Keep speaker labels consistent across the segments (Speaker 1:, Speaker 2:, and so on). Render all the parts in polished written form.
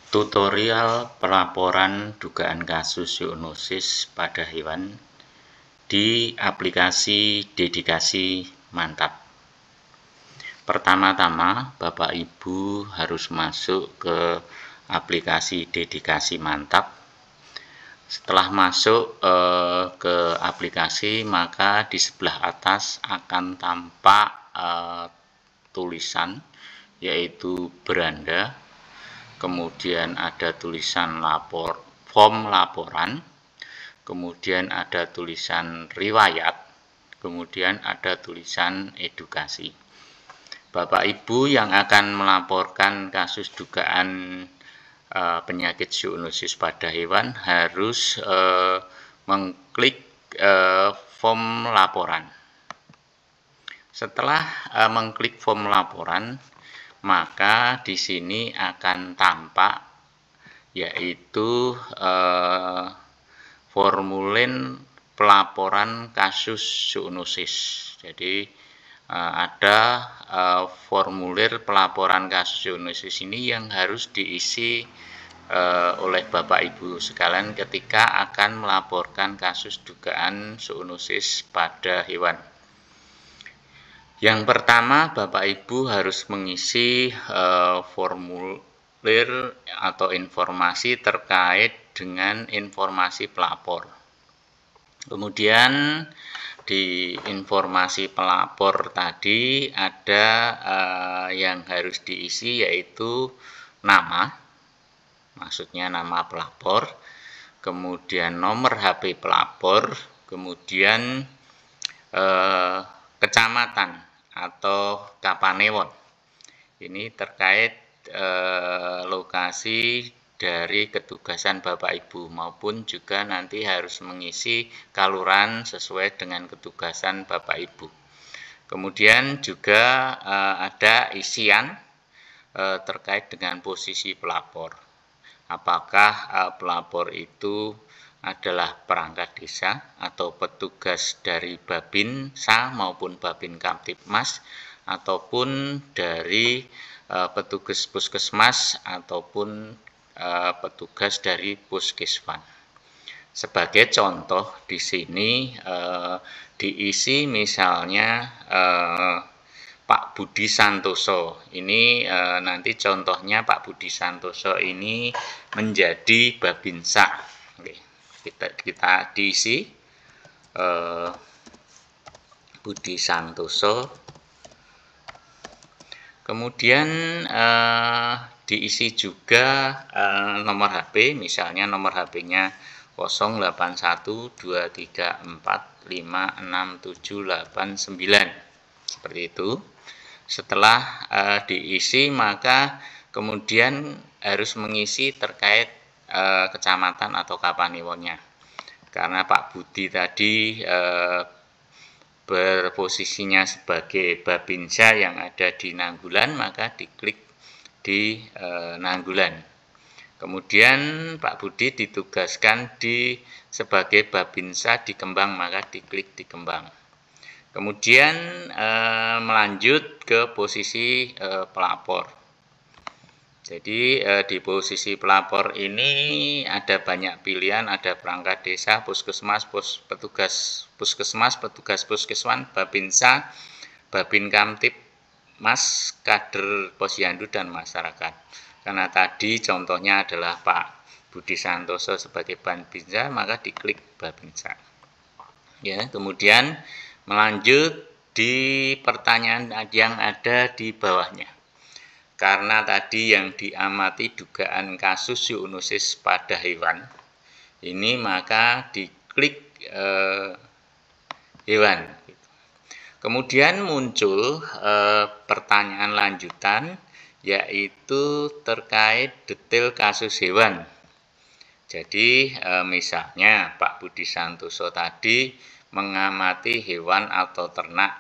Speaker 1: Tutorial pelaporan dugaan kasus zoonosis pada hewan di aplikasi Dedikasi Mantap. Pertama-tama, Bapak Ibu harus masuk ke aplikasi Dedikasi Mantap. Setelah masuk ke aplikasi, maka di sebelah atas akan tampak tulisan, yaitu beranda. Kemudian ada tulisan form laporan, kemudian ada tulisan riwayat, kemudian ada tulisan edukasi. Bapak Ibu yang akan melaporkan kasus dugaan penyakit zoonosis pada hewan harus mengklik form laporan. Setelah mengklik form laporan, maka di sini akan tampak yaitu formulir pelaporan kasus zoonosis. Jadi ada formulir pelaporan kasus zoonosis ini yang harus diisi oleh Bapak Ibu sekalian ketika akan melaporkan kasus dugaan zoonosis pada hewan. Yang pertama, Bapak Ibu harus mengisi formulir atau informasi terkait dengan informasi pelapor. Kemudian di informasi pelapor tadi ada yang harus diisi, yaitu nama, maksudnya nama pelapor, kemudian nomor HP pelapor, kemudian kecamatan atau kapanewon. Ini terkait lokasi dari ketugasan Bapak Ibu, maupun juga nanti harus mengisi kaluran sesuai dengan ketugasan Bapak Ibu. Kemudian juga ada isian terkait dengan posisi pelapor. Apakah pelapor itu adalah perangkat desa atau petugas dari Babinsa maupun Babin Kamtibmas, ataupun dari petugas puskesmas ataupun petugas dari puskeswan. Sebagai contoh di sini diisi misalnya Pak Budi Santoso. Ini nanti contohnya Pak Budi Santoso ini menjadi Babinsa. Oke, kita diisi Budi Santoso. Kemudian diisi juga nomor HP, misalnya nomor HP-nya 081234567789, seperti itu. Setelah diisi, maka kemudian harus mengisi terkait kecamatan atau kapanewonnya. Karena Pak Budi tadi berposisinya sebagai Babinsa yang ada di Nanggulan, maka diklik di Nanggulan. Kemudian Pak Budi ditugaskan sebagai Babinsa di Kembang, maka diklik di Kembang. Kemudian melanjut ke posisi pelapor. Jadi di posisi pelapor ini ada banyak pilihan, ada perangkat desa, puskesmas, petugas puskesmas, petugas puskeswan, Babinsa, Babin Kamtibmas, kader posyandu, dan masyarakat. Karena tadi contohnya adalah Pak Budi Santoso sebagai Babinsa, maka diklik Babinsa. Ya, kemudian melanjut di pertanyaan yang ada di bawahnya. Karena tadi yang diamati dugaan kasus zoonosis pada hewan, ini maka diklik hewan. Kemudian muncul pertanyaan lanjutan, yaitu terkait detail kasus hewan. Jadi misalnya Pak Budi Santoso tadi mengamati hewan atau ternak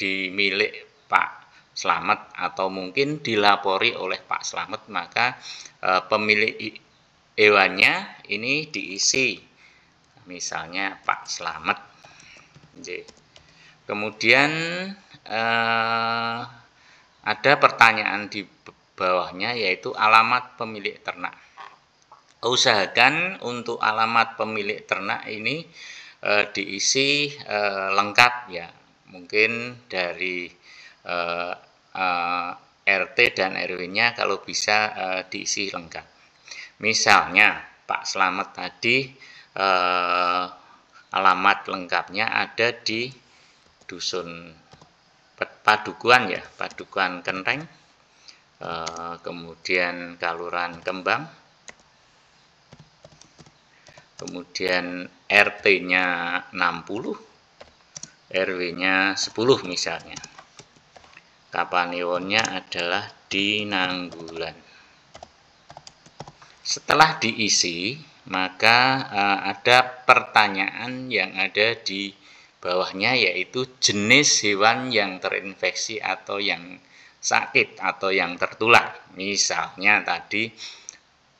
Speaker 1: di milik Pak Slamet atau mungkin dilapori oleh Pak Slamet, maka pemilik hewannya ini diisi misalnya Pak Slamet. Kemudian ada pertanyaan di bawahnya yaitu alamat pemilik ternak. Usahakan untuk alamat pemilik ternak ini diisi lengkap ya, mungkin dari RT dan RW-nya kalau bisa diisi lengkap. Misalnya Pak Slamet tadi alamat lengkapnya ada di dusun Padukuan ya, Padukuan Kenteng, kemudian Kelurahan Kembang, kemudian RT-nya 60, RW-nya 10 misalnya. Kapanewonnya adalah di Nanggulan. Setelah diisi, maka ada pertanyaan yang ada di bawahnya, yaitu jenis hewan yang terinfeksi atau yang sakit atau yang tertular. Misalnya tadi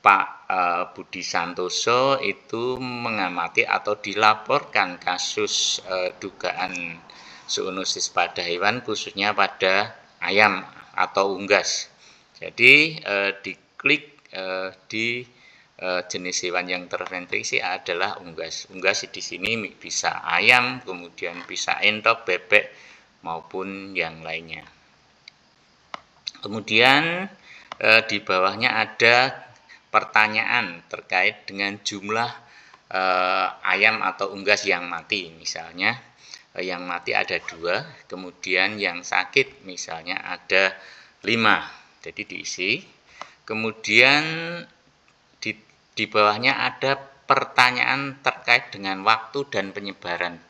Speaker 1: Pak Budi Santoso itu mengamati atau dilaporkan kasus dugaan zoonosis pada hewan, khususnya pada ayam atau unggas. Jadi diklik di jenis hewan yang terinfeksi adalah unggas. Unggas di sini bisa ayam, kemudian bisa entok, bebek maupun yang lainnya. Kemudian di bawahnya ada pertanyaan terkait dengan jumlah ayam atau unggas yang mati. Misalnya yang mati ada 2, kemudian yang sakit misalnya ada 5. Jadi diisi. Kemudian di bawahnya ada pertanyaan terkait dengan waktu dan penyebaran.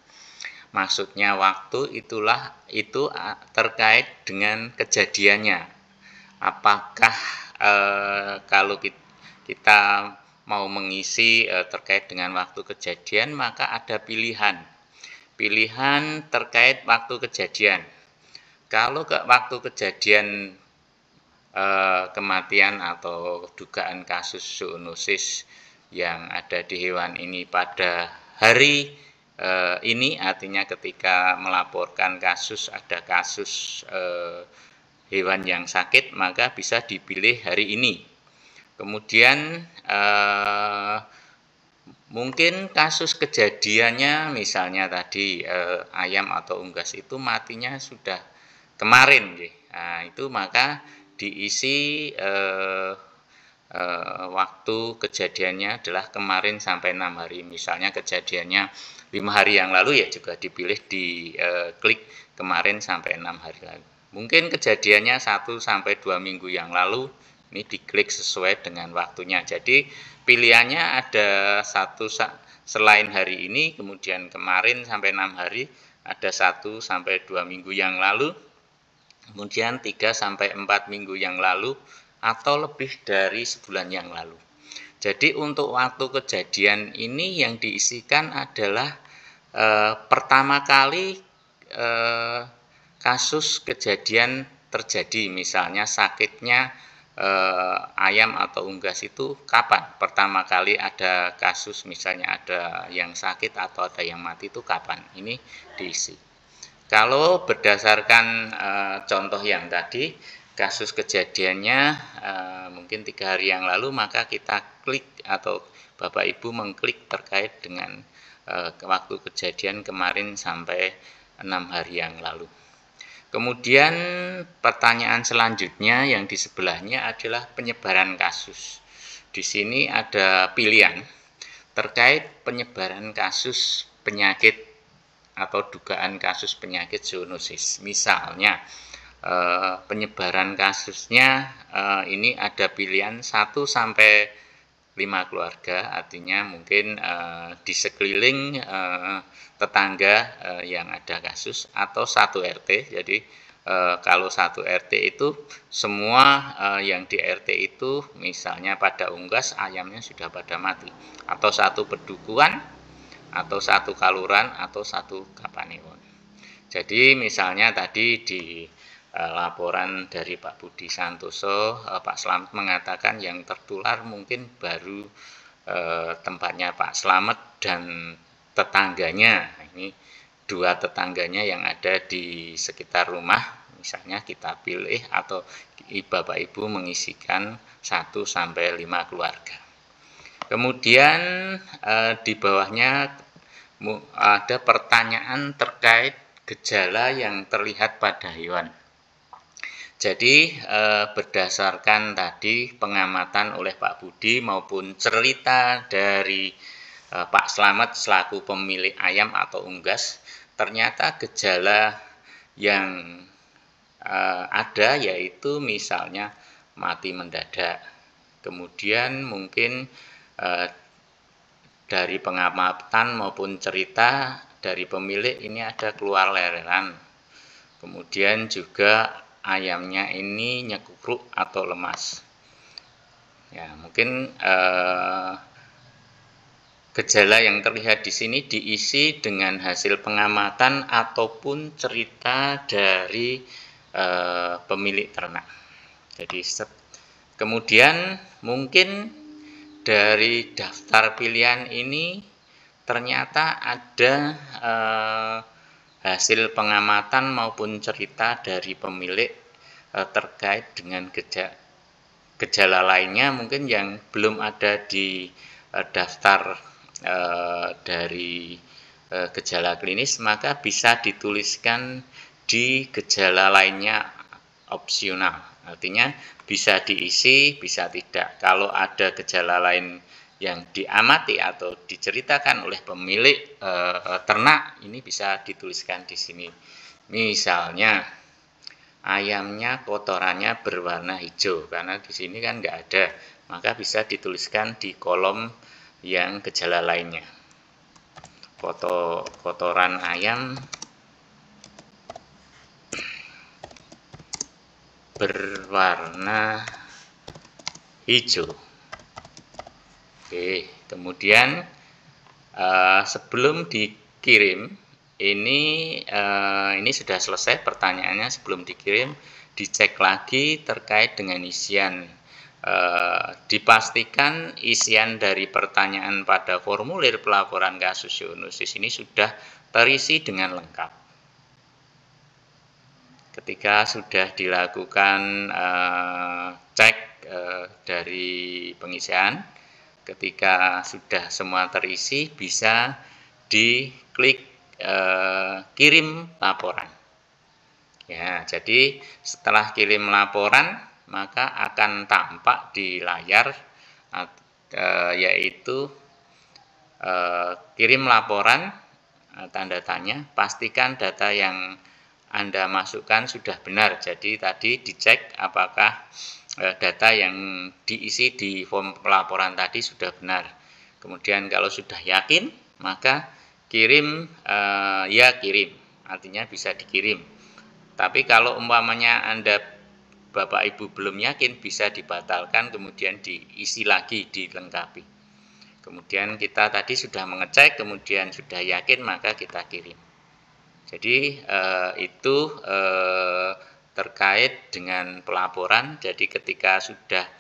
Speaker 1: Maksudnya waktu itu terkait dengan kejadiannya. Apakah kalau kita mau mengisi terkait dengan waktu kejadian, maka ada pilihan terkait waktu kejadian. Kalau waktu kejadian kematian atau dugaan kasus zoonosis yang ada di hewan ini pada hari ini, artinya ketika melaporkan kasus, ada kasus hewan yang sakit, maka bisa dipilih hari ini. Kemudian mungkin kasus kejadiannya misalnya tadi ayam atau unggas itu matinya sudah kemarin, nah, itu maka diisi waktu kejadiannya adalah kemarin sampai 6 hari. Misalnya kejadiannya 5 hari yang lalu, ya juga dipilih di klik kemarin sampai 6 hari lalu. Mungkin kejadiannya 1 sampai 2 minggu yang lalu, ini diklik sesuai dengan waktunya. Jadi pilihannya ada 1 selain hari ini, kemudian kemarin sampai 6 hari, ada 1 sampai 2 minggu yang lalu, kemudian 3 sampai 4 minggu yang lalu, atau lebih dari sebulan yang lalu. Jadi untuk waktu kejadian ini yang diisikan adalah pertama kali kasus kejadian terjadi, misalnya sakitnya ayam atau unggas itu kapan pertama kali ada kasus, misalnya ada yang sakit atau ada yang mati, itu kapan, ini diisi. Kalau berdasarkan contoh yang tadi, kasus kejadiannya mungkin 3 hari yang lalu, maka kita klik atau Bapak Ibu mengklik terkait dengan waktu kejadian kemarin sampai 6 hari yang lalu. Kemudian pertanyaan selanjutnya yang di sebelahnya adalah penyebaran kasus. Di sini ada pilihan terkait penyebaran kasus penyakit atau dugaan kasus penyakit zoonosis. Misalnya penyebaran kasusnya ini ada pilihan 1 sampai 5 keluarga, artinya mungkin di sekeliling tetangga yang ada kasus, atau 1 RT. Jadi kalau 1 RT itu semua yang di RT itu misalnya pada unggas ayamnya sudah pada mati, atau 1 pedukuhan, atau 1 kalurahan, atau 1 kapanewon. Jadi misalnya tadi di laporan dari Pak Budi Santoso, Pak Slamet mengatakan yang tertular mungkin baru tempatnya Pak Slamet dan tetangganya. Ini 2 tetangganya yang ada di sekitar rumah, Misalnya kita pilih atau Bapak Ibu mengisikan 1 sampai 5 keluarga. Kemudian di bawahnya ada pertanyaan terkait gejala yang terlihat pada hewan. Jadi berdasarkan tadi pengamatan oleh Pak Budi maupun cerita dari Pak Slamet selaku pemilik ayam atau unggas, ternyata gejala yang ada yaitu misalnya mati mendadak. Kemudian mungkin dari pengamatan maupun cerita dari pemilik ini ada keluar leleran. Kemudian juga ayamnya ini nyekukruk atau lemas. Ya, mungkin gejala yang terlihat di sini diisi dengan hasil pengamatan ataupun cerita dari pemilik ternak. Jadi kemudian mungkin dari daftar pilihan ini ternyata ada hasil pengamatan maupun cerita dari pemilik terkait dengan gejala lainnya mungkin yang belum ada di daftar dari gejala klinis, maka bisa dituliskan di gejala lainnya opsional. Artinya bisa diisi, bisa tidak. Kalau ada gejala lain yang diamati atau diceritakan oleh pemilik ternak, ini bisa dituliskan di sini. Misalnya ayamnya kotorannya berwarna hijau, karena di sini kan nggak ada, maka bisa dituliskan di kolom yang gejala lainnya. Kotoran ayam berwarna hijau. Oke, kemudian sebelum dikirim ini sudah selesai pertanyaannya. Sebelum dikirim dicek lagi terkait dengan isian. Dipastikan isian dari pertanyaan pada formulir pelaporan kasus zoonosis ini sudah terisi dengan lengkap. Ketika sudah dilakukan cek dari pengisian, ketika sudah semua terisi, bisa diklik kirim laporan. Ya, jadi setelah kirim laporan maka akan tampak di layar yaitu kirim laporan, tanda tanya, pastikan data yang Anda masukkan sudah benar. Jadi tadi dicek apakah data yang diisi di form pelaporan tadi sudah benar. Kemudian kalau sudah yakin, maka kirim, ya kirim, artinya bisa dikirim. Tapi kalau umpamanya Bapak Ibu belum yakin, bisa dibatalkan, kemudian diisi lagi, dilengkapi. Kemudian kita tadi sudah mengecek, kemudian sudah yakin, maka kita kirim. Jadi itu terkait dengan pelaporan. Jadi ketika sudah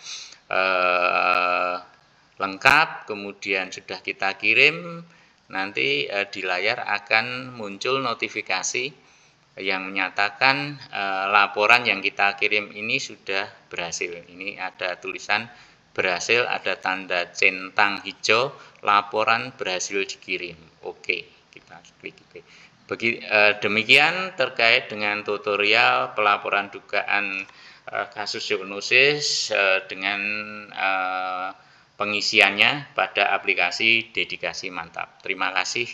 Speaker 1: lengkap, kemudian sudah kita kirim, nanti di layar akan muncul notifikasi yang menyatakan laporan yang kita kirim ini sudah berhasil. Ini ada tulisan berhasil, ada tanda centang hijau, laporan berhasil dikirim. Oke, kita klik oke. Demikian terkait dengan tutorial pelaporan dugaan kasus zoonosis dengan pengisiannya pada aplikasi Dedikasi Mantap. Terima kasih.